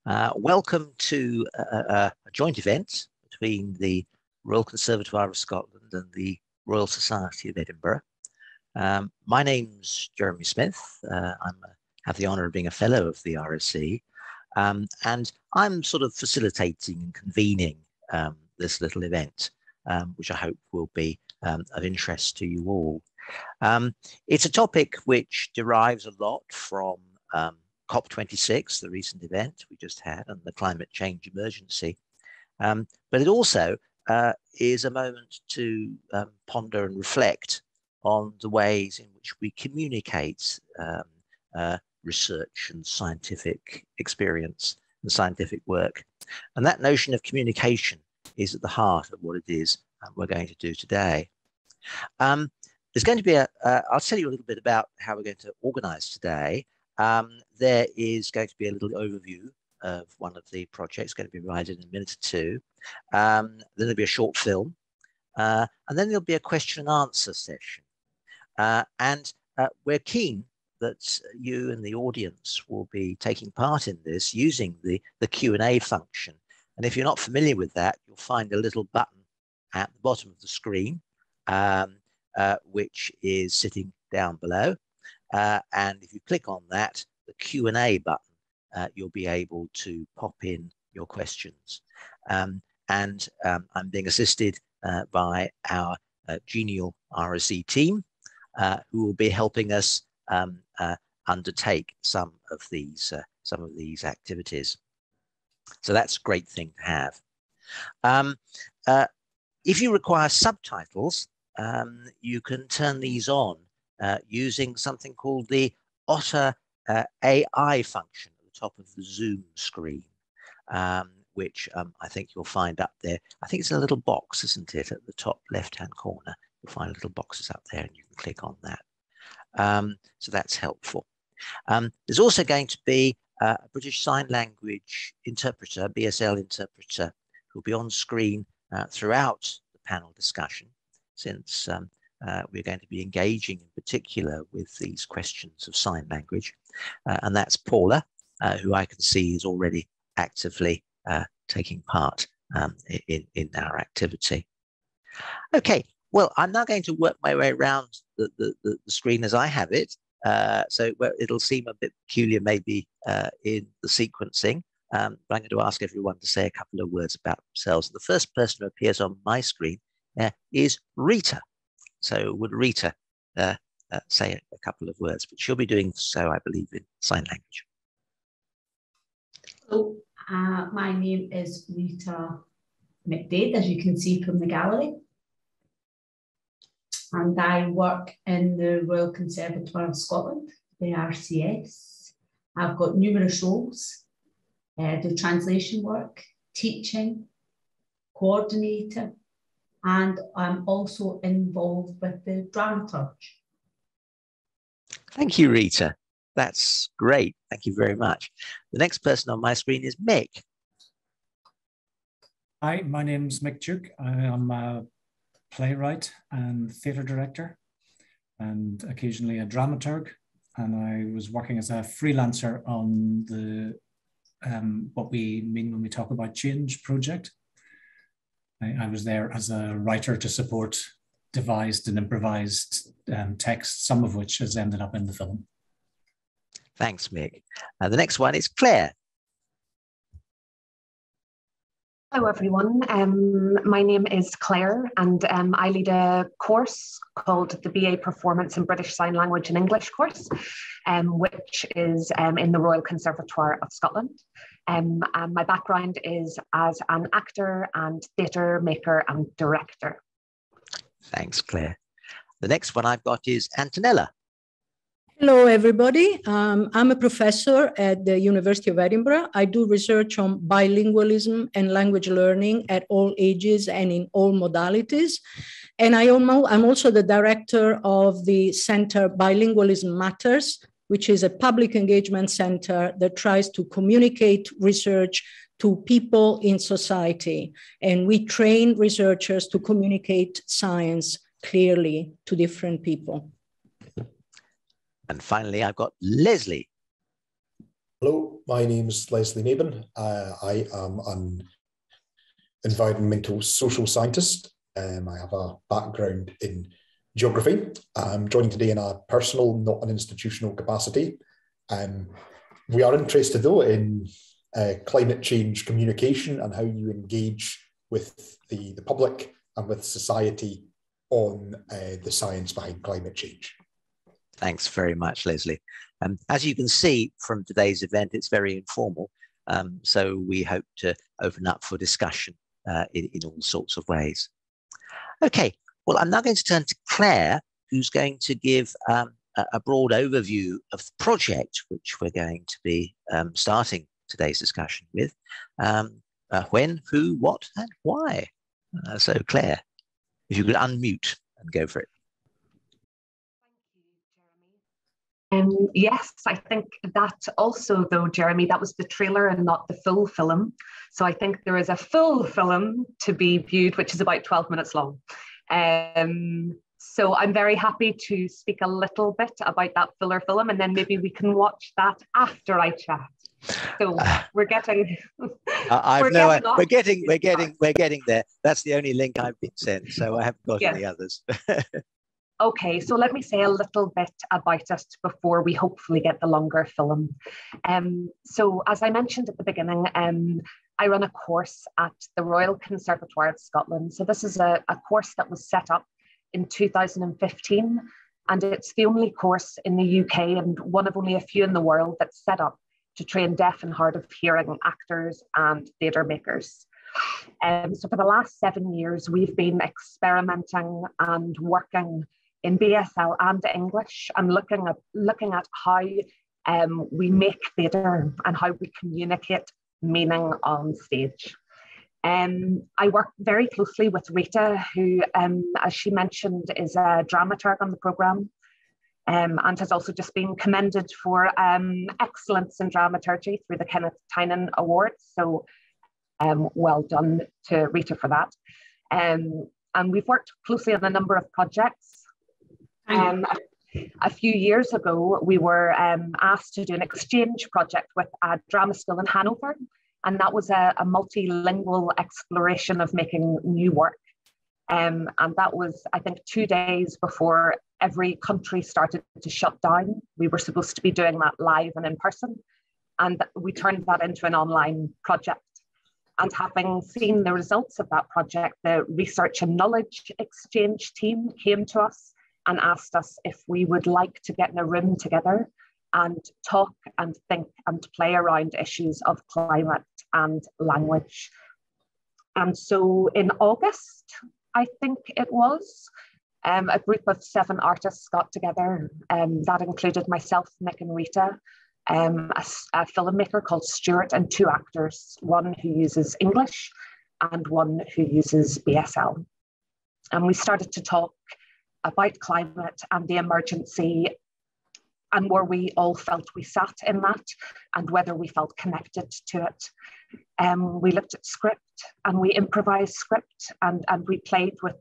Welcome to a joint event between the Royal Conservatoire of Scotland and the Royal Society of Edinburgh. My name's Jeremy Smith. I have the honour of being a fellow of the RSC, and I'm sort of facilitating and convening this little event, which I hope will be of interest to you all. It's a topic which derives a lot from COP26, the recent event we just had, and the climate change emergency. But it also is a moment to ponder and reflect on the ways in which we communicate research and scientific experience and scientific work. And that notion of communication is at the heart of what it is we're going to do today. There's going to be I'll tell you a little bit about how we're going to organize today. There is going to be a little overview of one of the projects going to be provided in a minute or two. Then there'll be a short film, and then there'll be a question and answer session. And we're keen that you and the audience will be taking part in this using the Q&A function. And if you're not familiar with that, you'll find a little button at the bottom of the screen, which is sitting down below. And if you click on that, the Q&A button, you'll be able to pop in your questions. I'm being assisted by our genial RSC team, who will be helping us undertake some of these activities. So that's a great thing to have. If you require subtitles, you can turn these on using something called the Otter AI function at the top of the Zoom screen, which I think you'll find up there. I think it's a little box, isn't it, at the top left-hand corner? You'll find little boxes up there and you can click on that. So that's helpful. There's also going to be a British Sign Language interpreter, BSL interpreter, who'll be on screen throughout the panel discussion, since we're going to be engaging in particular with these questions of sign language. And that's Paula, who I can see is already actively taking part in our activity. Okay, well, I'm now going to work my way around the screen as I have it. So it'll seem a bit peculiar maybe in the sequencing, but I'm going to ask everyone to say a couple of words about themselves. The first person who appears on my screen is Rita. So would Rita say a couple of words, but she'll be doing so, I believe, in sign language. Hello, my name is Rita McDade, as you can see from the gallery. And I work in the Royal Conservatoire of Scotland, the RCS. I've got numerous roles, do translation work, teaching, coordinator, and I'm also involved with the dramaturge. Thank you, Rita. That's great. Thank you very much. The next person on my screen is Mick. Hi, my name's Mick Duke. I'm a playwright and theatre director, and occasionally a dramaturg. And I was working as a freelancer on the what we mean when we talk about change project. I was there as a writer to support devised and improvised texts, some of which has ended up in the film. Thanks, Mick. The next one is Claire. Hello, everyone. My name is Claire, and I lead a course called the BA Performance in British Sign Language and English course, which is in the Royal Conservatoire of Scotland. And my background is as an actor and theatre maker and director. Thanks, Claire. The next one I've got is Antonella. Hello, everybody. I'm a professor at the University of Edinburgh. I do research on bilingualism and language learning at all ages and in all modalities. And I'm also the director of the Centre Bilingualism Matters, which is a public engagement center that tries to communicate research to people in society. And we train researchers to communicate science clearly to different people. And finally, I've got Leslie. Hello, my name is Leslie Maben. I am an environmental social scientist. I have a background in geography. I'm joining today in a personal, not an institutional capacity. We are interested though in climate change communication and how you engage with the public and with society on the science behind climate change. Thanks very much, Leslie. As you can see from today's event, it's very informal. So we hope to open up for discussion in all sorts of ways. Okay, well, I'm now going to turn to Claire, who's going to give a broad overview of the project, which we're going to be starting today's discussion with. When, who, what, and why. So Claire, if you could unmute and go for it. Yes, I think that also, though, Jeremy, that was the trailer and not the full film. So I think there is a full film to be viewed, which is about 12 minutes long. So I'm very happy to speak a little bit about that fuller film, and then maybe we can watch that after I chat. So we're getting. We're getting there. That's the only link I've been sent, so I haven't got any others. Okay, so let me say a little bit about it before we hopefully get the longer film. So as I mentioned at the beginning, I run a course at the Royal Conservatoire of Scotland. So this is a course that was set up in 2015, and it's the only course in the UK and one of only a few in the world that's set up to train deaf and hard of hearing actors and theatre makers. So for the last 7 years, we've been experimenting and working in BSL and English and looking at how we make theatre and how we communicate meaning on stage. I work very closely with Rita, who, as she mentioned, is a dramaturg on the programme and has also just been commended for excellence in dramaturgy through the Kenneth Tynan Awards. So well done to Rita for that. And we've worked closely on a number of projects. A few years ago, we were asked to do an exchange project with a drama school in Hanover, and that was a multilingual exploration of making new work. And that was, I think, 2 days before every country started to shut down. We were supposed to be doing that live and in person, and we turned that into an online project. And having seen the results of that project, the research and knowledge exchange team came to us and asked us if we would like to get in a room together and talk and think and play around issues of climate and language. And so in August, I think it was, a group of 7 artists got together. That included myself, Nick and Rita, a filmmaker called Stuart, and 2 actors, one who uses English and one who uses BSL. And we started to talk about climate and the emergency and where we all felt we sat in that and whether we felt connected to it. We looked at script and we improvised script and we played with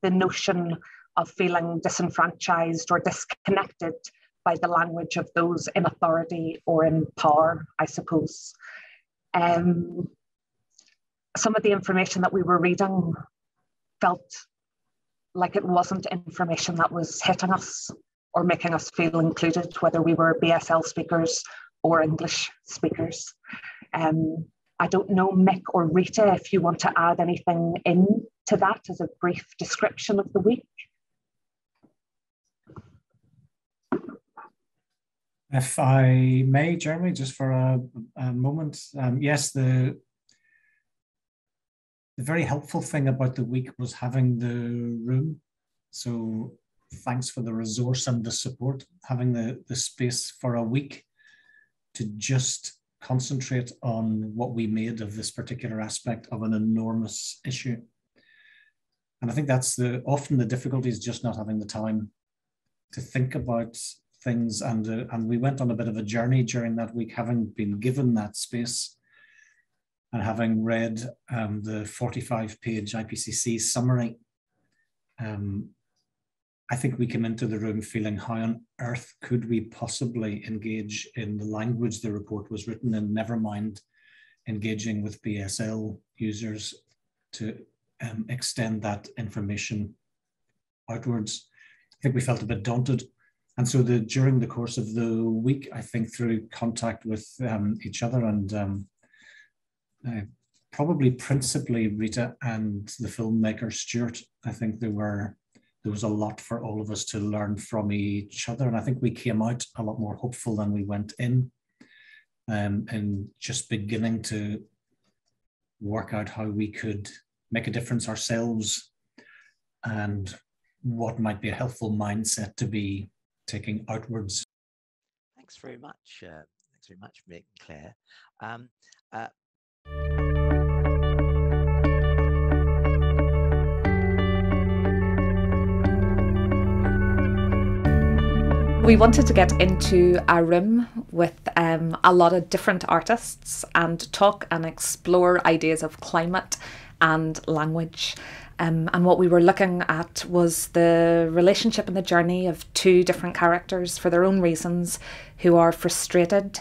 the notion of feeling disenfranchised or disconnected by the language of those in authority or in power, I suppose. Some of the information that we were reading felt like it wasn't information that was hitting us or making us feel included, whether we were BSL speakers or English speakers. I don't know, Mick or Rita, if you want to add anything in to that as a brief description of the week. If I may, Jeremy, just for a moment. Yes, the very helpful thing about the week was having the room. So thanks for the resource and the support, having the space for a week to just concentrate on what we made of this particular aspect of an enormous issue. And I think that's often the difficulty is just not having the time to think about things. And we went on a bit of a journey during that week, having been given that space and having read the 45-page IPCC summary. And I think we came into the room feeling, how on earth could we possibly engage in the language the report was written in, never mind engaging with BSL users to extend that information outwards. I think we felt a bit daunted. And so during the course of the week, I think through contact with each other and probably principally Rita and the filmmaker Stuart, I think there was a lot for all of us to learn from each other. And I think we came out a lot more hopeful than we went in, and just beginning to work out how we could make a difference ourselves and what might be a helpful mindset to be taking outwards. Thanks very much. Thanks very much, Mick and Claire. We wanted to get into a room with a lot of different artists and talk and explore ideas of climate and language. And what we were looking at was the relationship and the journey of two different characters for their own reasons who are frustrated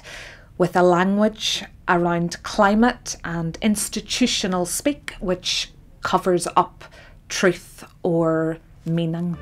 with a language around climate and institutional speak which covers up truth or meaning.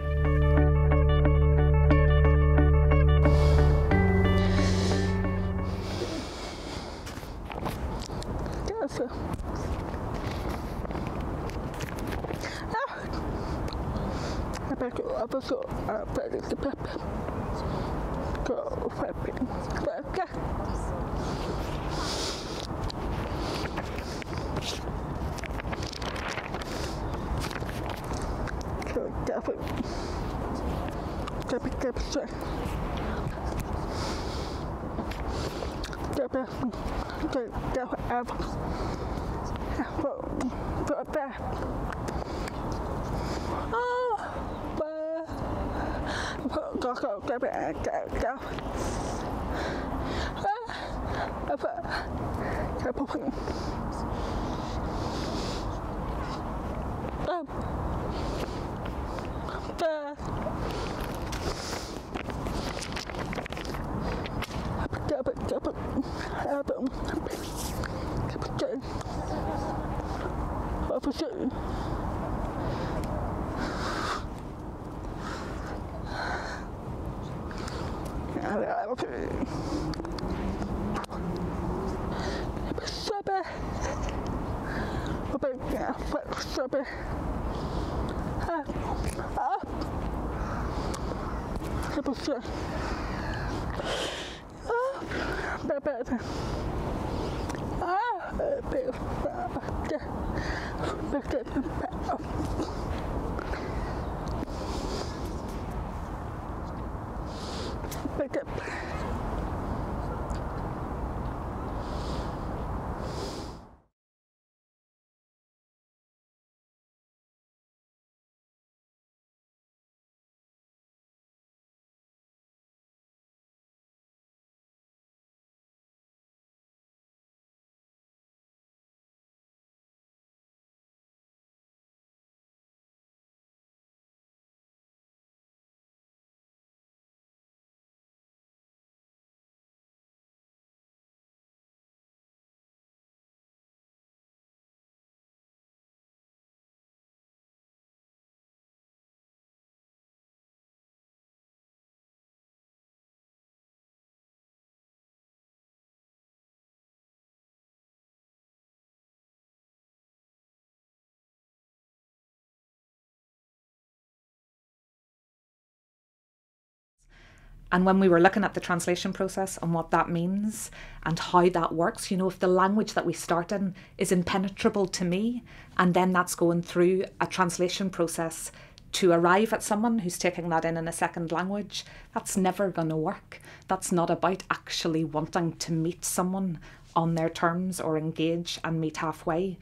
And when we were looking at the translation process and what that means and how that works, you know, if the language that we start in is impenetrable to me, and then that's going through a translation process to arrive at someone who's taking that in a second language, that's never going to work. That's not about actually wanting to meet someone on their terms or engage and meet halfway.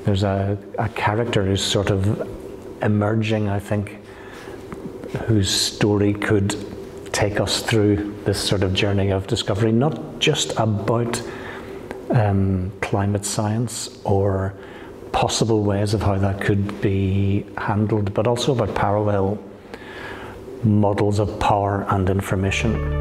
There's a character who's sort of emerging, I think, whose story could take us through this sort of journey of discovery, not just about climate science or possible ways of how that could be handled, but also about parallel models of power and information.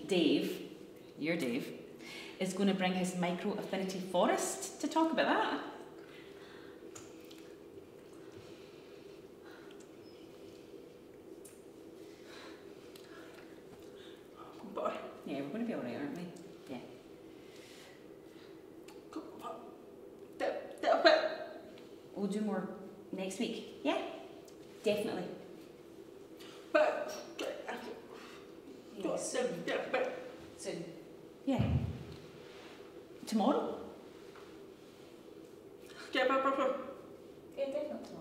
Dave, your Dave, is going to bring his micro-affinity forest to talk about that. Yeah, we're going to be alright, aren't we? Yeah. We'll do more next week. Yeah, definitely. Yes. Soon. Yeah. Tomorrow? Yeah, definitely tomorrow.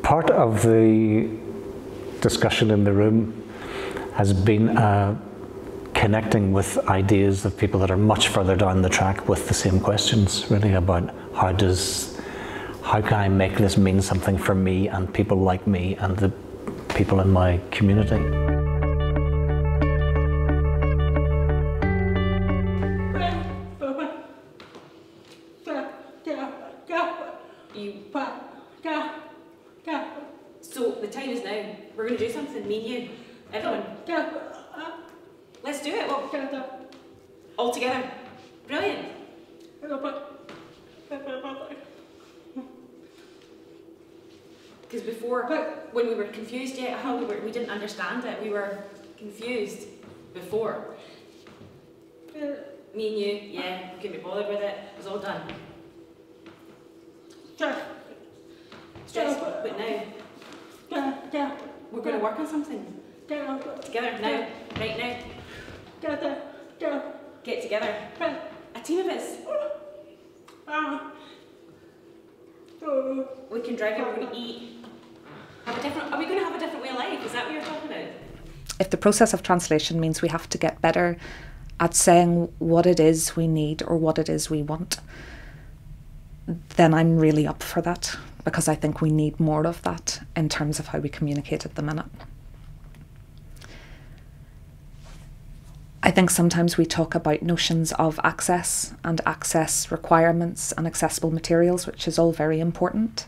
Part of the discussion in the room has been connecting with ideas of people that are much further down the track with the same questions, really about how can I make this mean something for me and people like me and the people in my community. So the time is now. We're going to do something, me and you. Everyone. Let's do it. All together. Brilliant. Because before, when we were confused, we didn't understand it. We were confused before. Me and you, yeah, we couldn't be bothered with it. It was all done. Stressful, but now we're going to work on something together now, right now. Get together. A team of us. We can drive where we're going to eat. Are we going to have a different way of life? Is that what you're talking about? If the process of translation means we have to get better at saying what it is we need or what it is we want, then I'm really up for that, because I think we need more of that in terms of how we communicate at the minute. I think sometimes we talk about notions of access and access requirements and accessible materials, which is all very important.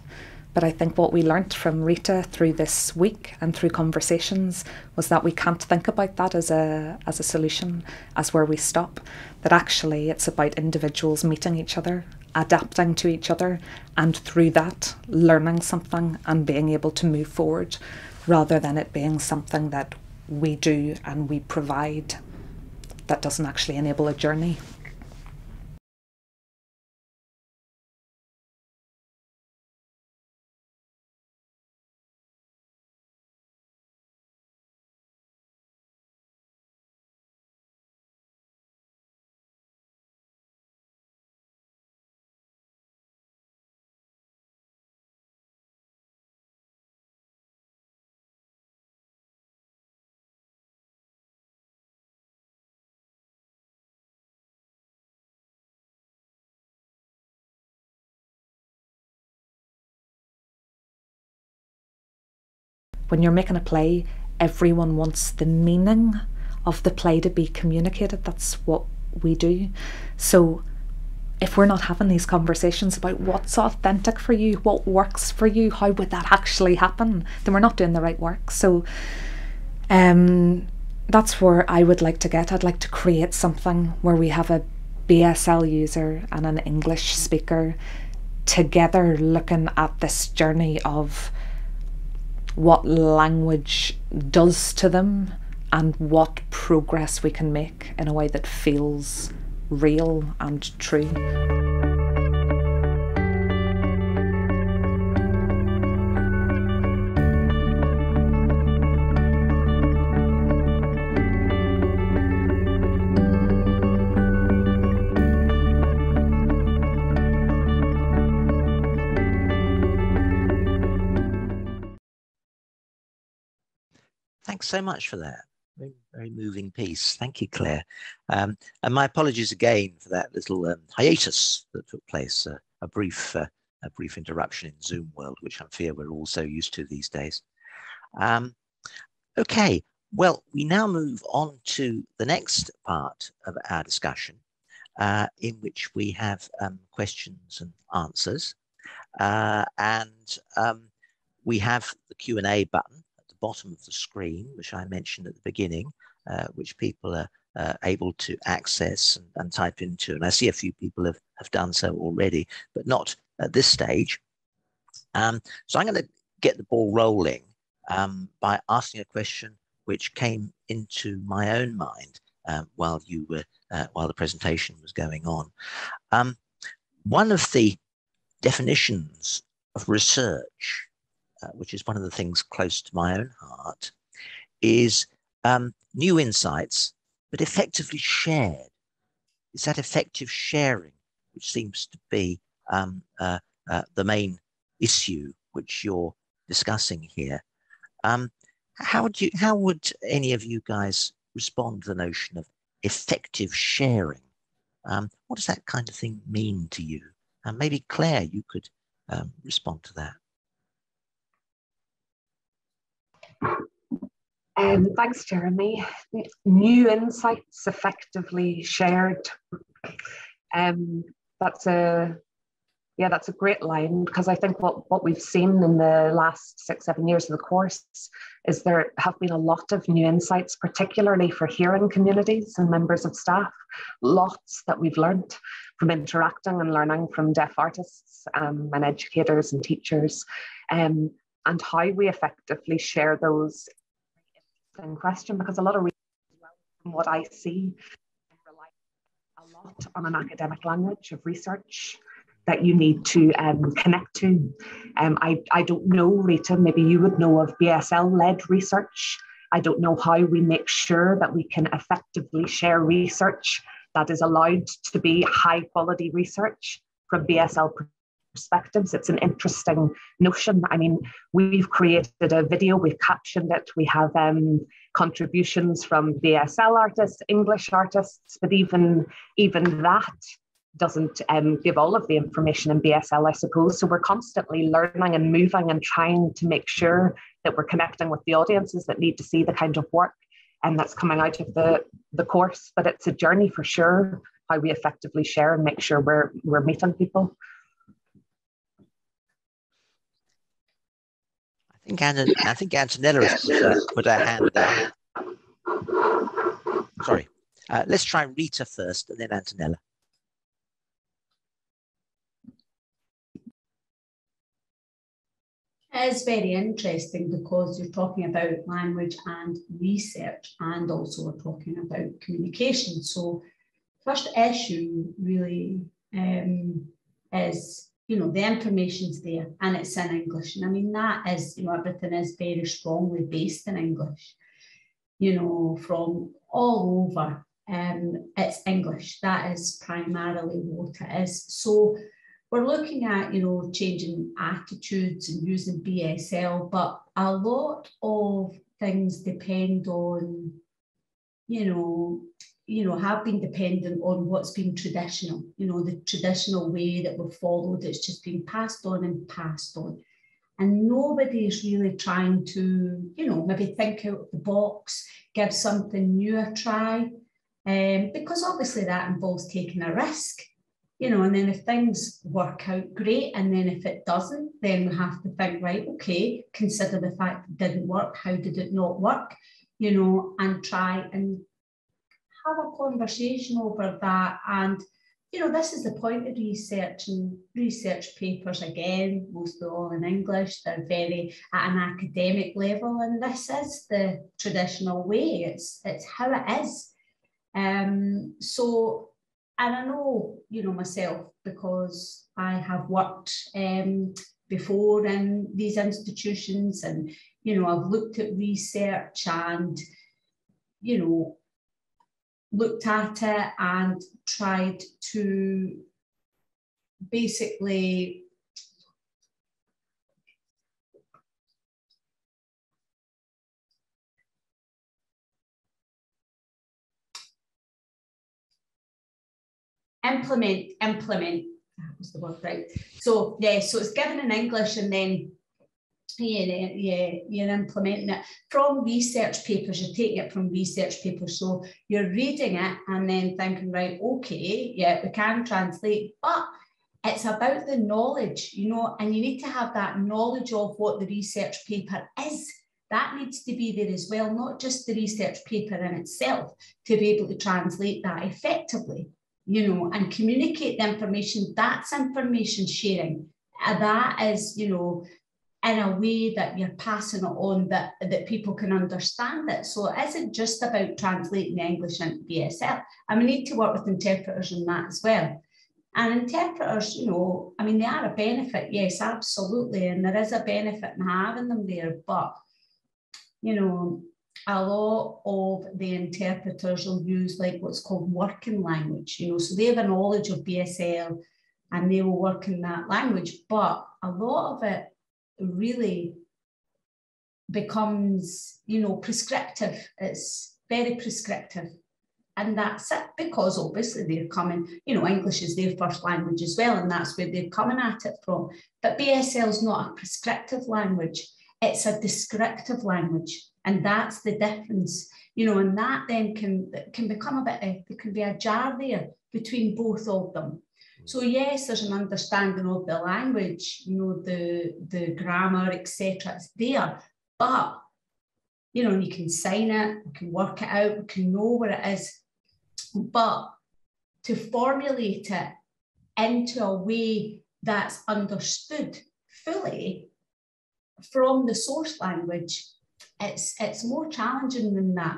But I think what we learnt from Rita through this week and through conversations was that we can't think about that as a solution, as where we stop. That actually it's about individuals meeting each other, adapting to each other, and through that learning something and being able to move forward, rather than it being something that we do and we provide that doesn't actually enable a journey. When you're making a play, everyone wants the meaning of the play to be communicated. That's what we do. So if we're not having these conversations about what's authentic for you, what works for you, how would that actually happen, then we're not doing the right work. So that's where I would like to get. I'd like to create something where we have a BSL user and an English speaker together looking at this journey of what language does to them and what progress we can make in a way that feels real and true. Thanks so much for that. Very, very moving piece. Thank you, Claire. And my apologies again for that little hiatus that took place, a brief interruption in Zoom world, which I'm fear we're all so used to these days. Okay, well, we now move on to the next part of our discussion, in which we have questions and answers. We have the Q&A button bottom of the screen, which I mentioned at the beginning, which people are able to access and type into. And I see a few people have done so already, but not at this stage. So I'm going to get the ball rolling by asking a question which came into my own mind while the presentation was going on. One of the definitions of research, which is one of the things close to my own heart, is new insights, but effectively shared. It's that effective sharing which seems to be the main issue which you're discussing here. How would any of you guys respond to the notion of effective sharing? What does that kind of thing mean to you? Maybe Claire, you could respond to that. Thanks, Jeremy. New insights effectively shared. That's a great line, because I think what we've seen in the last 6-7 years of the course is there have been a lot of new insights, particularly for hearing communities and members of staff. Lots that we've learned from interacting and learning from deaf artists and educators and teachers. and how we effectively share those. In question, because a lot of research, from what I see, rely a lot on an academic language of research that you need to connect to. I don't know, Rita, maybe you would know of BSL-led research. I don't know how we make sure that we can effectively share research that is allowed to be high quality research from BSL perspectives. It's an interesting notion. I mean, we've created a video, we've captioned it, we have contributions from BSL artists, English artists, but even that doesn't give all of the information in BSL, I suppose. So we're constantly learning and moving and trying to make sure that we're connecting with the audiences that need to see the kind of work that's coming out of the course. But it's a journey for sure, how we effectively share and make sure we're meeting people. I think Antonella has put her hand down. Sorry. Let's try Rita first and then Antonella. It's very interesting because you're talking about language and research, and also we're talking about communication. So first issue really is, the information's there and it's in English. And I mean, that is, everything is very strongly based in English, from all over. It's English. That is primarily what it is. So we're looking at, changing attitudes and using BSL, but a lot of things depend on, have been dependent on what's been traditional, the traditional way that we've followed. It's just been passed on and passed on. And nobody's really trying to, maybe think out of the box, give something new a try, because obviously that involves taking a risk, and then if things work out, great. And then if it doesn't, then we have to think, right, okay, consider the fact it didn't work. How did it not work? And try and have a conversation over that. And, this is the point of research, and research papers, again, mostly all in English, they're very at an academic level, and this is the traditional way. It's how it is. So, and I know, myself, because I have worked before in these institutions, and, I've looked at research and, looked at it and tried to basically implement, that was the word, right? So yeah, so it's given in English, and then you're implementing it from research papers. You're taking it from research papers, so you're reading it and then thinking, right, okay, yeah, we can translate, but it's about the knowledge, and you need to have that knowledge of what the research paper is. That needs to be there as well, not just the research paper in itself, to be able to translate that effectively, and communicate the information. That's information sharing. That is, in a way that you're passing it on, that people can understand it. So it isn't just about translating the English into BSL. And we need to work with interpreters on that as well. And interpreters, they are a benefit, yes, absolutely. And there is a benefit in having them there. But, a lot of the interpreters will use what's called working language, so they have a knowledge of BSL and they will work in that language. But a lot of it really becomes, prescriptive. It's very prescriptive. And that's it, because obviously they're coming, English is their first language as well, and that's where they're coming at it from. But BSL is not a prescriptive language, it's a descriptive language. And that's the difference, and that then can become a bit, there can be a jar there between both of them. So yes, there's an understanding of the language, the grammar, etc. It's there, but and you can sign it, you can work it out, you can know where it is. But to formulate it into a way that's understood fully, from the source language, it's more challenging than that.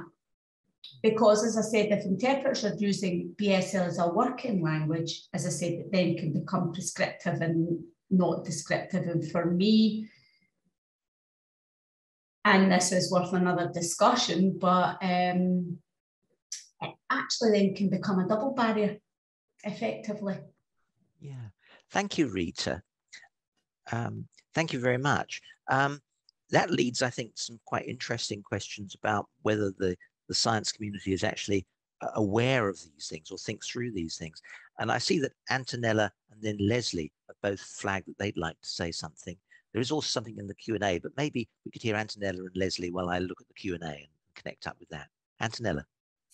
Because, as I said, if interpreters are using BSL as a working language, as I said, it then can become prescriptive and not descriptive. And for me, and this is worth another discussion, but it actually then can become a double barrier, effectively. Yeah, thank you, Rita. Thank you very much. That leads, I think, to some quite interesting questions about whether the science community is actually aware of these things or thinks through these things. And I see that Antonella and then Leslie have both flagged that they'd like to say something. There is also something in the Q&A, but maybe we could hear Antonella and Leslie while I look at the Q&A and connect up with that. Antonella.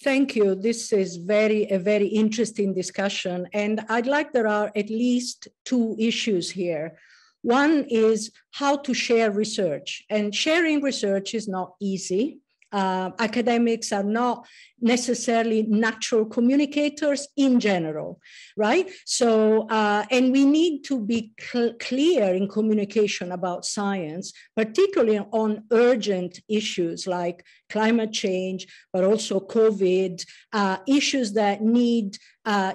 Thank you. This is a very interesting discussion. And there are at least two issues here. One is how to share research. And sharing research is not easy. Academics are not necessarily natural communicators in general, right? So, and we need to be clear in communication about science, particularly on urgent issues like climate change, but also COVID, issues that need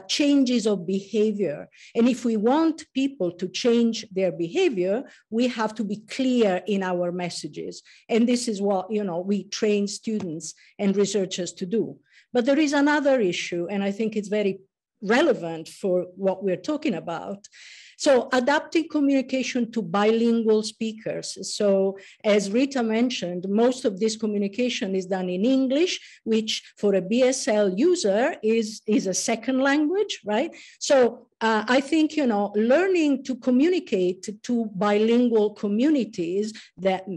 changes of behavior. And if we want people to change their behavior, we have to be clear in our messages. And this is what, we train students and researchers to do. But there is another issue, and I think it's very relevant for what we're talking about. So adapting communication to bilingual speakers. So as Rita mentioned, most of this communication is done in English, which for a BSL user is a second language, right? So I think, learning to communicate to bilingual communities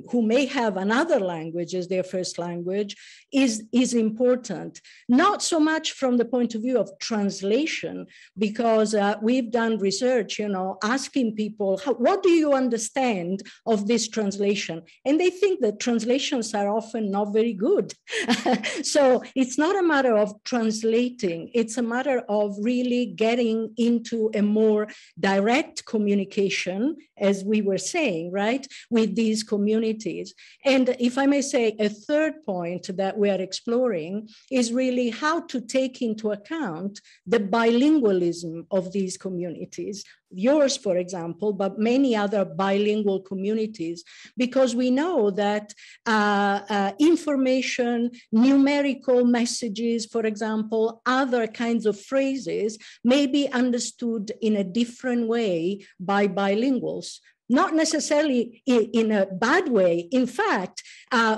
who may have another language as their first language is important. Not so much from the point of view of translation, because we've done research, asking people, what do you understand of this translation? And they think that translations are often not very good. So it's not a matter of translating, it's a matter of really getting into a more direct communication, as we were saying, right, with these communities. And if I may say, a third point that we are exploring is really how to take into account the bilingualism of these communities, yours, for example, but many other bilingual communities, because we know that information, numerical messages, for example, other kinds of phrases may be understood in a different way by bilinguals. Not necessarily in a bad way. In fact,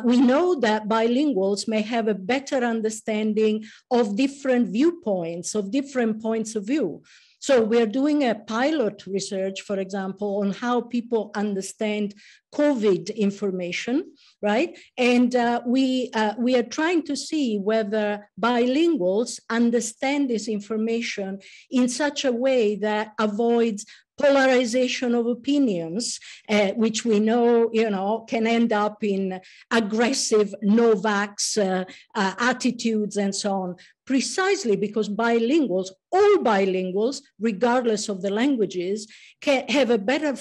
we know that bilinguals may have a better understanding of different viewpoints, of different points of view. So we're doing a pilot research, for example, on how people understand COVID information, right? And we are trying to see whether bilinguals understand this information in such a way that avoids polarization of opinions, which we know, can end up in aggressive no-vax attitudes and so on, precisely because bilinguals, all bilinguals, regardless of the languages, can have a better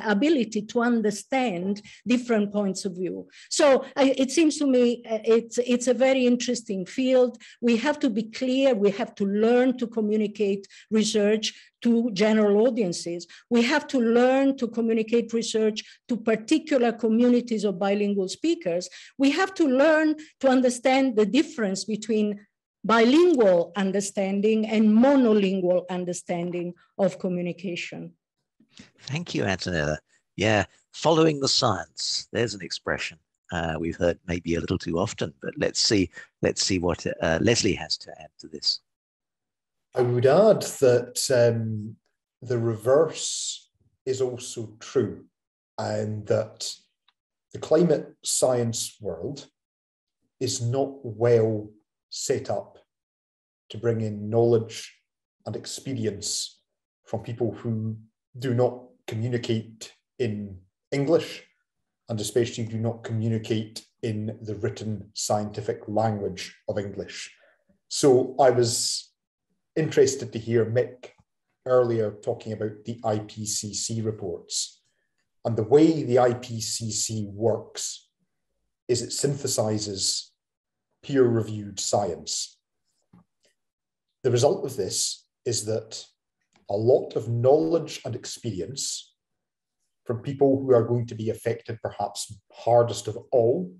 ability to understand different points of view. So it seems to me it's a very interesting field. We have to be clear. We have to learn to communicate research to general audiences. We have to learn to communicate research to particular communities of bilingual speakers. We have to learn to understand the difference between bilingual understanding and monolingual understanding of communication. Thank you, Antonella. Yeah, following the science. There's an expression we've heard maybe a little too often, but let's see what Leslie has to add to this. I would add that the reverse is also true, and that the climate science world is not well set up to bring in knowledge and experience from people who do not communicate in English, and especially do not communicate in the written scientific language of English. So I was interested to hear Mick earlier talking about the IPCC reports. And the way the IPCC works is it synthesizes peer-reviewed science. The result of this is that a lot of knowledge and experience from people who are going to be affected perhaps hardest of all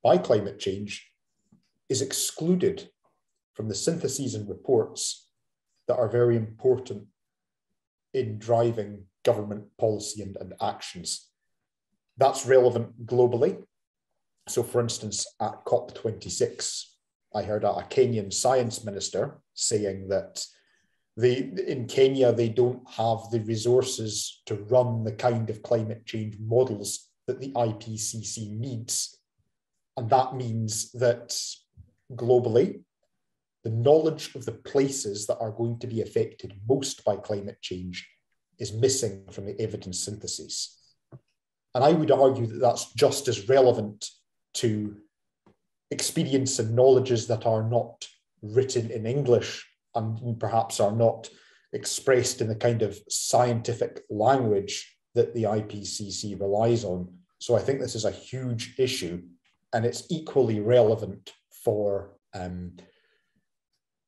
by climate change is excluded from the syntheses and reports that are very important in driving government policy and actions. That's relevant globally. So for instance, at COP26, I heard a Kenyan science minister saying that in Kenya, they don't have the resources to run the kind of climate change models that the IPCC needs. And that means that globally, the knowledge of the places that are going to be affected most by climate change is missing from the evidence synthesis. And I would argue that that's just as relevant to experience and knowledges that are not written in English and perhaps are not expressed in the kind of scientific language that the IPCC relies on. So I think this is a huge issue, and it's equally relevant for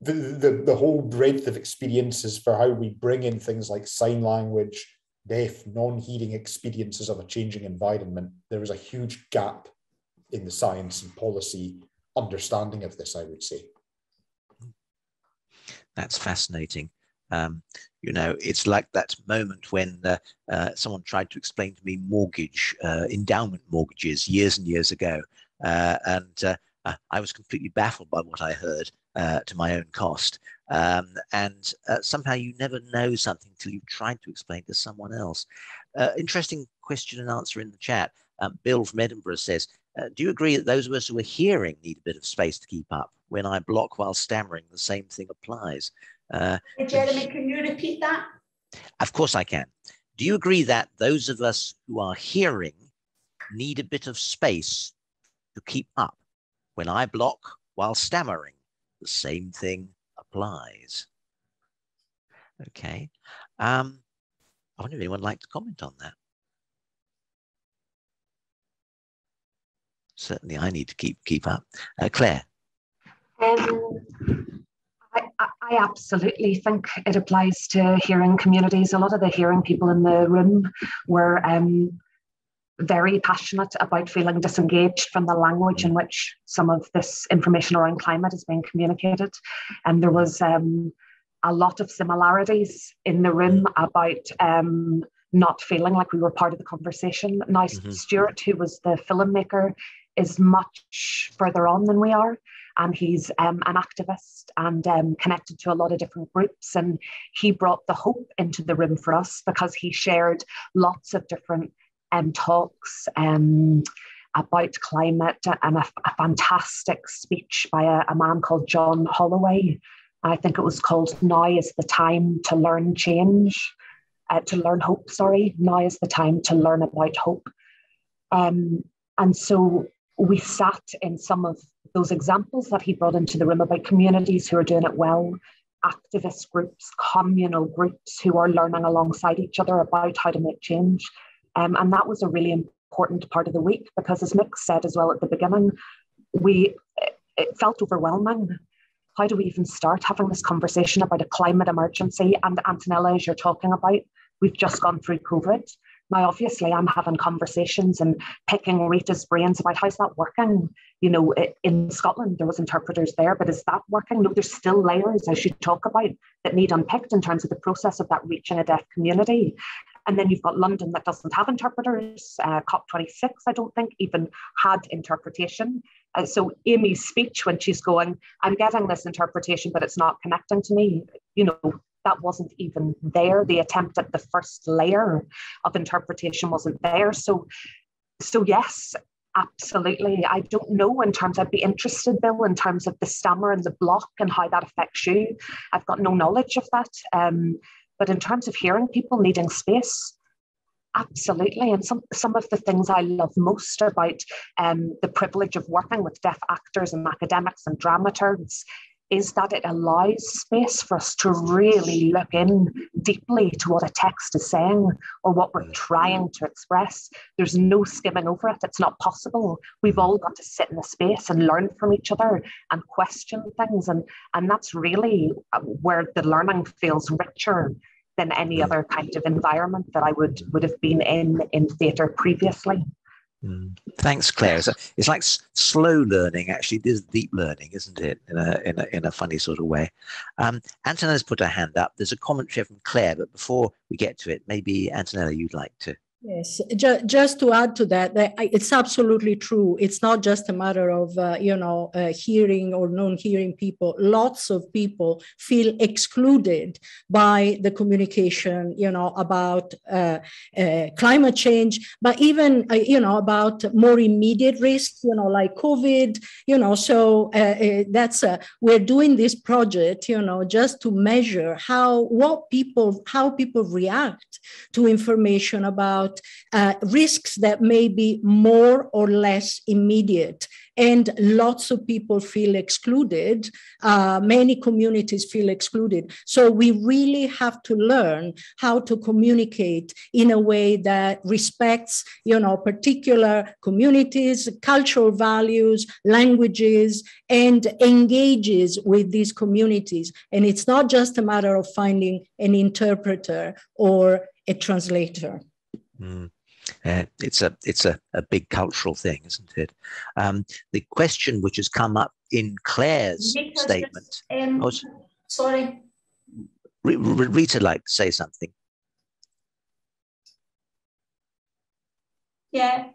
the whole breadth of experiences for how we bring in things like sign language, deaf, non-hearing experiences of a changing environment. There is a huge gap in the science and policy understanding of this, I would say. That's fascinating. You know, it's like that moment when someone tried to explain to me mortgage, endowment mortgages years and years ago. And I was completely baffled by what I heard to my own cost. And somehow you never know something till you've tried to explain to someone else. Interesting question and answer in the chat. Bill from Edinburgh says, do you agree that those of us who are hearing need a bit of space to keep up? When I block while stammering, the same thing applies. Hey, Jeremy, can you repeat that? Of course I can. Do you agree that those of us who are hearing need a bit of space to keep up? When I block while stammering, the same thing applies. Okay. I wonder if anyone would like to comment on that. Certainly I need to keep up. Claire. I absolutely think it applies to hearing communities. A lot of the hearing people in the room were very passionate about feeling disengaged from the language in which some of this information around climate is being communicated. And there was a lot of similarities in the room about not feeling like we were part of the conversation. Now, Stuart, who was the filmmaker, is much further on than we are. And he's an activist and connected to a lot of different groups. And he brought the hope into the room for us because he shared lots of different talks about climate and a fantastic speech by a man called John Holloway. I think it was called Now is the Time to Learn Change, to learn hope, sorry. Now is the time to learn about hope. And so we sat in some of those examples that he brought into the room about communities who are doing it well, activist groups, communal groups who are learning alongside each other about how to make change. And that was a really important part of the week because, as Mick said as well at the beginning, it felt overwhelming. How do we even start having this conversation about a climate emergency? And Antonella, as you're talking about, we've just gone through COVID. Now, obviously, I'm having conversations and picking Rita's brains about how's that working. You know, in Scotland, there was interpreters there, but is that working? No, there's still layers, as you talk about, that need unpicked in terms of the process of that reaching a deaf community. And then you've got London that doesn't have interpreters. COP26, I don't think, even had interpretation. So Amy's speech when she's going, I'm getting this interpretation, but it's not connecting to me, you know, that wasn't even there. The attempt at the first layer of interpretation wasn't there. So yes, absolutely. I don't know in terms, I'd be interested, Bill, in terms of the stammer and the block and how that affects you. I've got no knowledge of that. But in terms of hearing people needing space, absolutely. And some of the things I love most about the privilege of working with deaf actors and academics and dramaturgs is that it allows space for us to really look in deeply to what a text is saying or what we're trying to express. There's no skimming over it. It's not possible. We've all got to sit in the space and learn from each other and question things. And that's really where the learning feels richer than any other kind of environment that I would have been in theatre previously. Thanks, Claire. It's like slow learning. Actually, it is deep learning, isn't it? In a funny sort of way. Antonella's put her hand up. There's a commentary from Claire, but before we get to it, maybe Antonella, you'd like to. Yes, just to add to that, it's absolutely true. It's not just a matter of, hearing or non-hearing people. Lots of people feel excluded by the communication, about climate change, but even, about more immediate risks, like COVID, so we're doing this project, just to measure how people react to information about risks that may be more or less immediate. And lots of people feel excluded. Many communities feel excluded. So we really have to learn how to communicate in a way that respects, particular communities, cultural values, languages, and engages with these communities. And it's not just a matter of finding an interpreter or a translator. It's a big cultural thing, isn't it? The question which has come up in Claire's statement. Sorry. Rita like to say something. Yeah,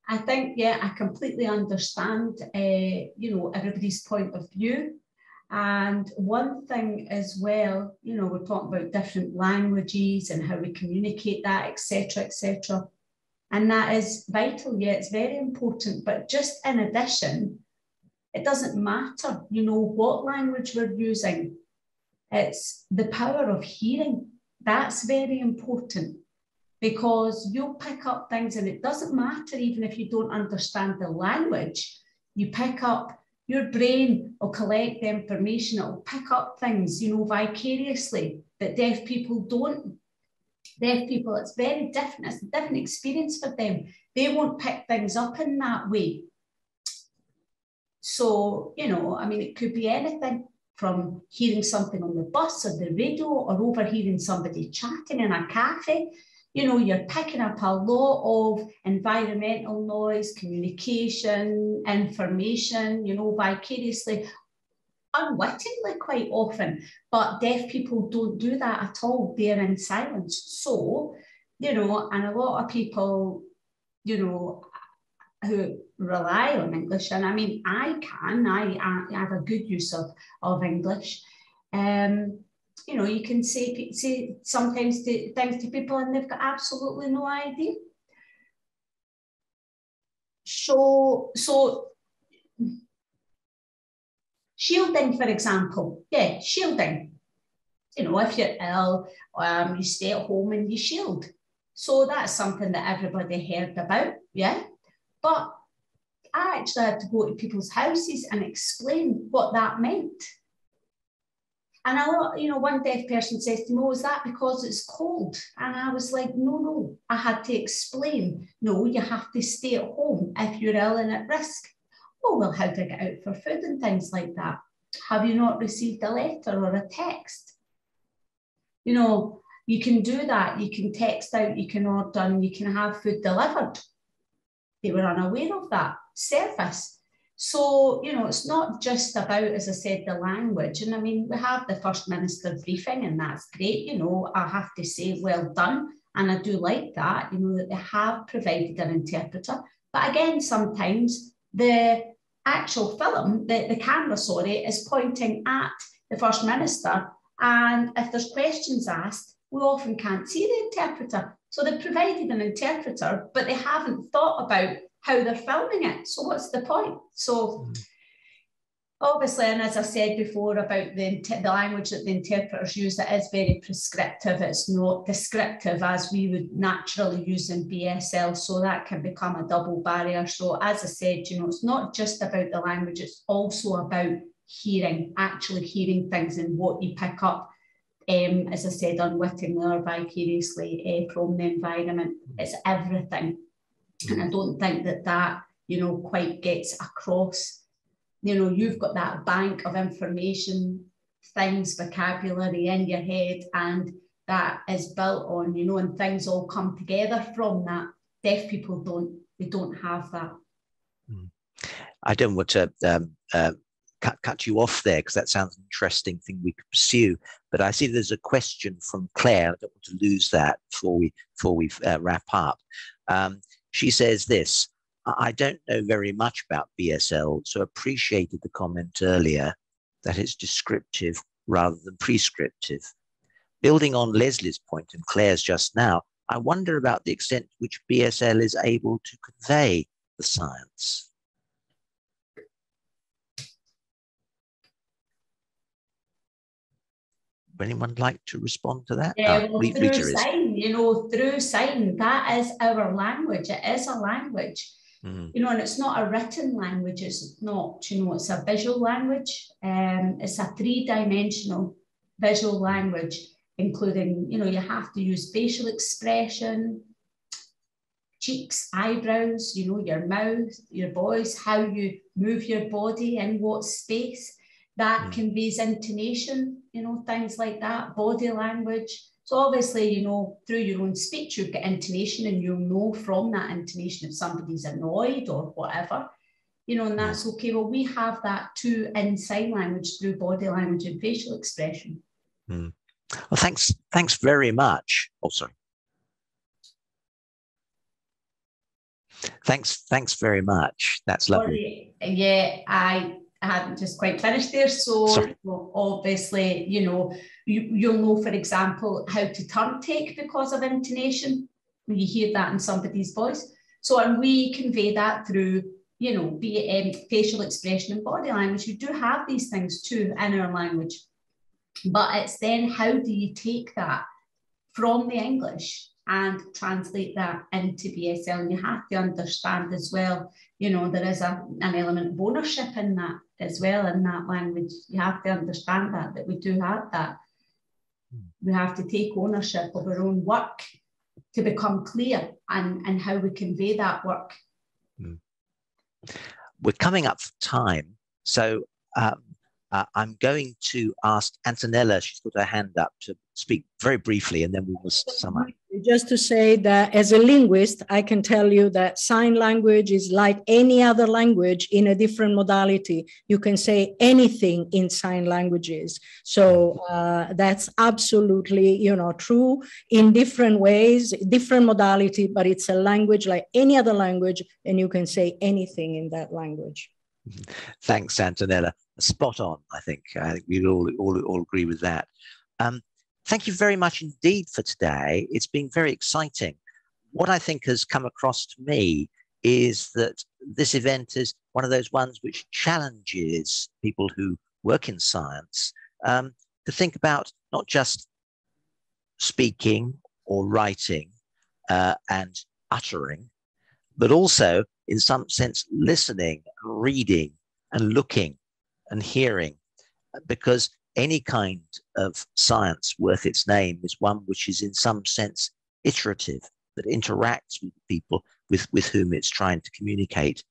I think, I completely understand, everybody's point of view. And one thing as well, we're talking about different languages and how we communicate that, etc., etc. And that is vital. Yeah, it's very important. But just in addition, it doesn't matter, what language we're using. It's the power of hearing. That's very important, because you'll pick up things, and it doesn't matter even if you don't understand the language. You pick up, your brain will collect the information, it will pick up things, vicariously that deaf people don't. Deaf people, it's very different. It's a different experience for them. They won't pick things up in that way. So, it could be anything from hearing something on the bus or the radio or overhearing somebody chatting in a cafe. You're picking up a lot of environmental noise, communication, information, vicariously, unwittingly quite often. But deaf people don't do that at all. They're in silence. So, and a lot of people, who rely on English, and I have a good use of English. You can say sometimes things to people and they've got absolutely no idea. So shielding, for example. Yeah, shielding. If you're ill, you stay at home and you shield. So that's something that everybody heard about, yeah? But I actually had to go to people's houses and explain what that meant. And one deaf person says to me, is that because it's cold? And I was like, no. I had to explain, no, you have to stay at home if you're ill and at risk. Oh, well, how do I get out for food and things like that? Have you not received a letter or a text? You can do that. You can text out, you can order, and you can have food delivered. They were unaware of that service. So, it's not just about, as I said, the language. And we have the First Minister briefing, and that's great. I have to say, well done. And I do like that, that they have provided an interpreter. But again, sometimes the actual film, the camera, is pointing at the First Minister. And if there's questions asked, we often can't see the interpreter. So they've provided an interpreter, but they haven't thought about how they're filming it. So what's the point? So obviously, and as I said before about the language that the interpreters use, it is very prescriptive. It's not descriptive as we would naturally use in BSL. So that can become a double barrier. So as I said, it's not just about the language, it's also about hearing, actually hearing things and what you pick up, as I said, unwittingly or vicariously from the environment. It's everything. And I don't think that, you know, quite gets across. You know, you've got that bank of information, things, vocabulary in your head, and that is built on, you know, and things all come together from that. Deaf people don't have that. I don't want to cut you off there, because that sounds an interesting thing we could pursue. But I see there's a question from Claire. I don't want to lose that before we wrap up. She says this: I don't know very much about BSL, so appreciated the comment earlier that it's descriptive rather than prescriptive. Building on Leslie's point and Claire's just now, I wonder about the extent to which BSL is able to convey the science. Would anyone like to respond to that? Yeah, well, through sign, you know, through sign, that is our language. It is a language, you know, and it's not a written language. It's not, you know, it's a visual language. It's a three-dimensional visual language, including, you know, you have to use facial expression, cheeks, eyebrows, you know, your mouth, your voice, how you move your body in what space. That conveys intonation, you know, things like that, body language. So obviously, you know, through your own speech, you've got intonation, and you'll know from that intonation if somebody's annoyed or whatever, you know, and that's okay. Well, we have that too in sign language through body language and facial expression. Well, thanks very much. Oh, sorry. Thanks very much. That's lovely. Sorry. Yeah, I hadn't just quite finished there. So well, obviously, you know, you'll know, for example, how to turn take because of intonation when you hear that in somebody's voice. So, and we convey that through, you know, be it facial expression and body language. You do have these things too in our language. But it's then, how do you take that from the English and translate that into BSL? And you have to understand as well, you know, there is an element of ownership in that as well, in that language. You have to understand that we do have that. We have to take ownership of our own work to become clear and how we convey that work. We're coming up for time. So I'm going to ask Antonella, she's got her hand up, to speak very briefly, and then we will sum up. Just to say that as a linguist, I can tell you that sign language is like any other language in a different modality. You can say anything in sign languages. So that's absolutely, you know, true in different ways, different modality, but it's a language like any other language, and you can say anything in that language. Thanks, Antonella. Spot on, I think. I think we all agree with that. Thank you very much indeed for today. It's been very exciting. What I think has come across to me is that this event is one of those ones which challenges people who work in science to think about not just speaking or writing and uttering, but also in some sense listening, reading and looking and hearing, because any kind of science worth its name is one which is in some sense iterative, that interacts with people with whom it's trying to communicate.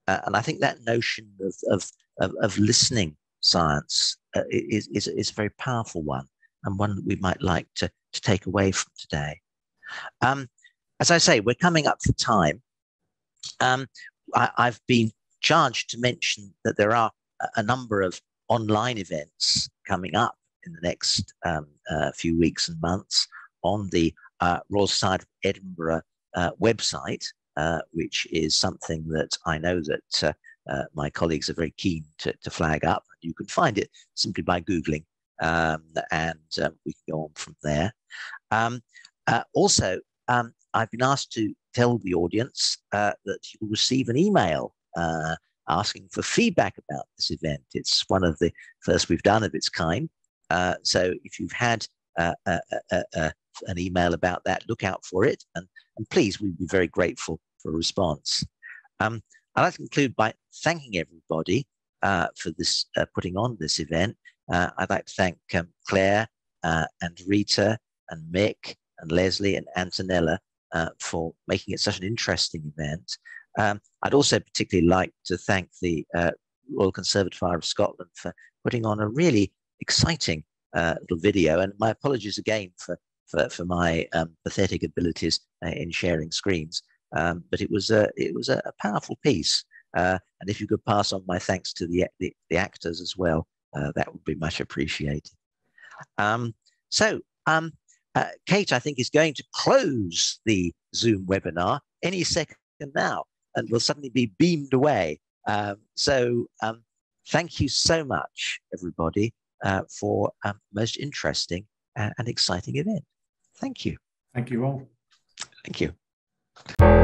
And I think that notion of listening science is a very powerful one, and one that we might like to take away from today. As I say, we're coming up for time. I've been charged to mention that there are a number of online events coming up in the next few weeks and months on the Royal Society of Edinburgh website, which is something that I know that my colleagues are very keen to flag up. You can find it simply by Googling, and we can go on from there. Also, I've been asked to tell the audience that you will receive an email asking for feedback about this event. It's one of the first we've done of its kind. So if you've had an email about that, look out for it. And please, we'd be very grateful for a response. I'd like to conclude by thanking everybody for this putting on this event. I'd like to thank Claire and Rita and Mick and Leslie and Antonella for making it such an interesting event. I'd also particularly like to thank the Royal Conservatoire of Scotland for putting on a really exciting little video, and my apologies again for my pathetic abilities in sharing screens. But it was a powerful piece, and if you could pass on my thanks to the actors as well, that would be much appreciated. Kate, I think, is going to close the Zoom webinar any second now, and will suddenly be beamed away. Thank you so much, everybody, for a most interesting and exciting event. Thank you. Thank you all. Thank you.